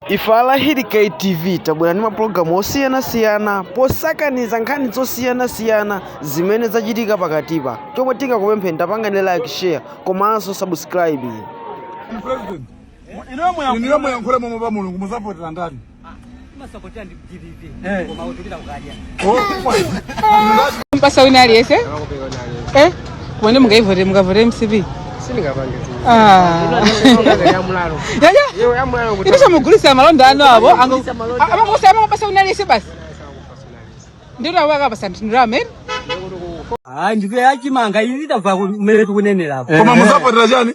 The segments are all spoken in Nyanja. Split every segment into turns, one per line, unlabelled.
Ifala hili KTV tabwera nima programu osiyana posakaniza nkhani zosiyana zimene zachitika pakatipa chomwe tikakupemphera pangani like share komanso subscribe.
President ino moyo nkole momo ba mulungu musapotera ndani
masapotera ndi GDP
koma
utulira ukadya
mpasa wina aliyese kuone mukavote MCP
Singapange
Itisha mugulisa malonda ano abo amapasa wina aliyese basi ndira waka basa ndiramen
ndike yachimanga ilita va kumele tukunenera hapo
koma musapotera chani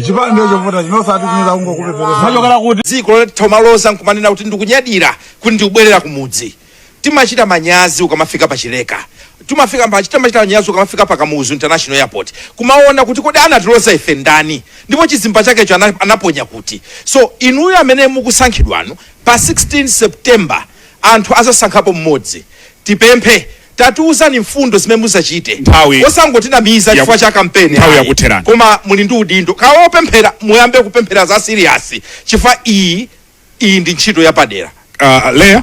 chipande chovota chinosati kunyeza kungo kupepera
machokala kuti dziko lothomaloza nkumanena kuti ndikunyadira kuti ndikubwerera kumudzi timachita manyazi ukamafika pachileka tumafika machita manyazi ukamafika pakamuzu international airport kumaona kuti kodi anatiloza ife ndani ndipo chizimba chake cho anaponya kuti so inuyo amene mukusankhidwanu pa 16 September anthu azasankhapo mmodzi tipemphe tatiuzani mfundo zimene muzachite osangotinamiza chifukwa cha kampeni koma muli ndi udindo kawopemphera muyambe kupemphera za serious chifukwa iyi ndi ntchito yapadera.
Leah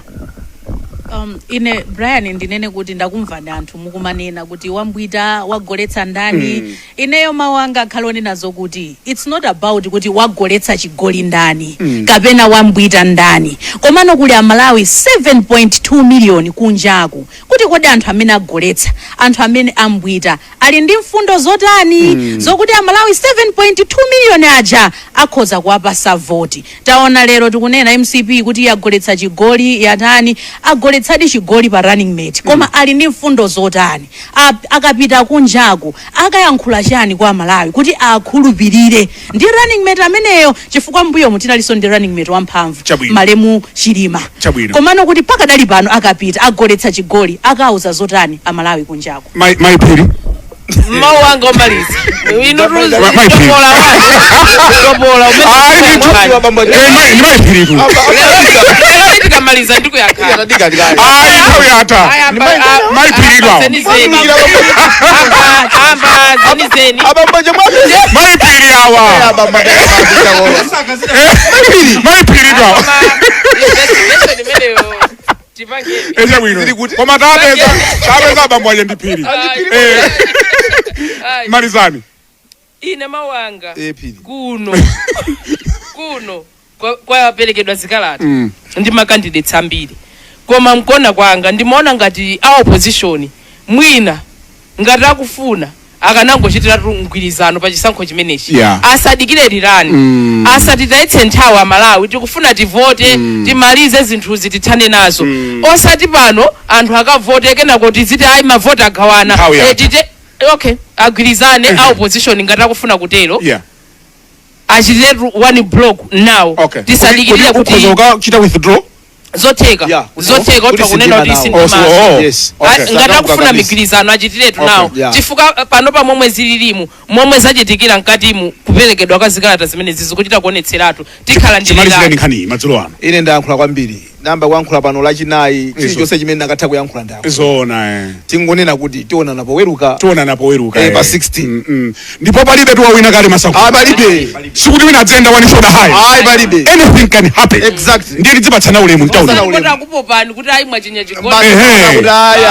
ine Brian ndinene kuti ndakumva anthu mukumanena kuti wambwita wagoletsa ndani ineyo mawanga khaloni nazo kuti it's not about kuti wagoletsa chigoli ndani kapena wambwita ndani komano kuli amalawi 7.2 million kunjaku kuti kodi anthu amene agoletsa anthu amene ambwita ali ndi mfundo zotani zokuti amalawi 7.2 million aja akhoza kuwapasa voti. Taona lero tikunena MCP kuti yagoletsa chigoli yatani agoletsadi chigoli pa running mate koma ali ndi mfundo zotani akapita kunjaku akayankhula chani kwa Malawi kuti akhulupirire ndi running mate ameneyo chifukwa mbuyo mutinaliso ndi running mate wamphamvu Malemu Chilima komano kuti pakadali pano akapita agoletsa chigoli akauza zotani amalawi kunjaku
maipiri
mawanga omaliza ino ruza bola tikamaliza ndiku yakhala
Marizani
ine mawanga kuno kwa perekedwa zikalata ndi makandidates ambiri koma mkona kwanga ndimaona ngati a opposition mwina ngati akufuna akanangochitira mgwirizano pa chisankho chimenechi asadikire lirani asatitaitse nthawi Malawi tikufuna tivote timalize zinthuzi tithane nazo osati pano anthu akavote kenako tiziti ayi mavota agawana okay agwirizane a opposition ngati akufuna kutero achite one block now tisadikirira kuti
chita withdraw
zoteka utakunena kuti ngati akufuna migwirizano achitiretu nawo chifukwa pano pa momwe zililimu momwe zachitikira mkatimu kuperekedwa kwa zikalata zimene zikuchita kuonetseratu tikhala
ndililani
ine ndayankhula kwambiri namba kuyankhula pano lachinayi chilichonse chimene nakatha kuyankhula ndawo
zona
tingonena kuti tiona napo weruka
pa
16
ndipo palibe tuwawina kale masankho
palibe
sikuti wina adzenda one shot high
palibe
anything can happen ndiye lidzipatsana ulemu
kuti akupopani kuti ayi mwachinya chigoli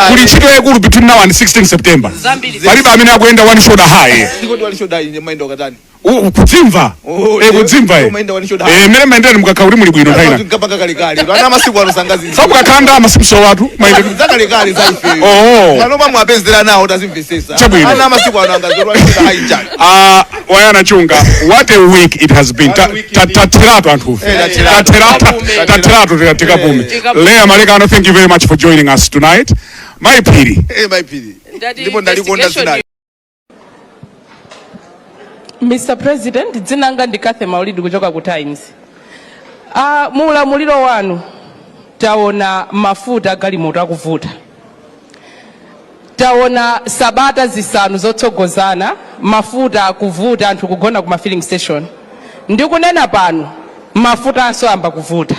kuli ntchito yaikulu between now and 16 September palibe amene akuyenda one shot high kudzimva mmene maendera mukakha kuti muli bwino sabukakanda masiku watu wayana chunga what a week it has been tateratu anthu tateratu tikapume Leah Malekano, thank you very much for joining us tonight. Maipiri
ndipo ndalikonda zinayi.
Mr. President, dzinanga ndikathe maulidi kuchoka ku Times. Muulamuliro wanu taona mafuta galimoto akuvuta. Taona sabata zisanu zotsogozana mafuta akuvuta anthu kugona ku filling station. Ndikunena pano mafuta asoyamba kuvuta.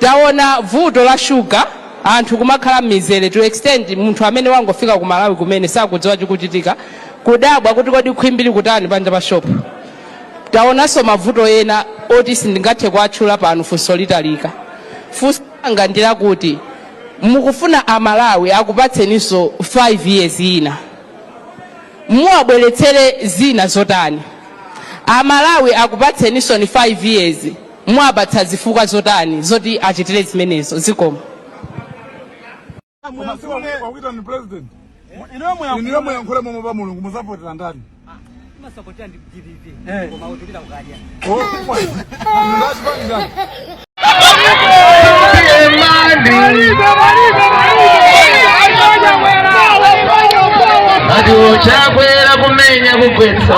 Taona vuto la sugar anthu kumakhala mizere to extend munthu amene wangofika ku Malawi kumene sakudziwa chikuchitika kudabwa kuti kodi khwimbiri kutani panja pa shop taonanso mavuto ena oti sindingathe kuatchula pano funso litalika. Funso langa ndilakuti mukufuna amalawi akupatseninso 5 years ina, muwabweretsere zina zotani? Amalawi akupatseninso ni 5 years, muwapatsa zifukwa zotani zoti achitire zimenezo? Zikomo.
Wakuita ni president. Iniwe mwayankhule momwe pa mulungu musapotera ndani?
Masapotera ndikuchitisidwa. Koma utulira kukadya.
Ndati pa ndani?
Chakwera kumenya kugwetsa.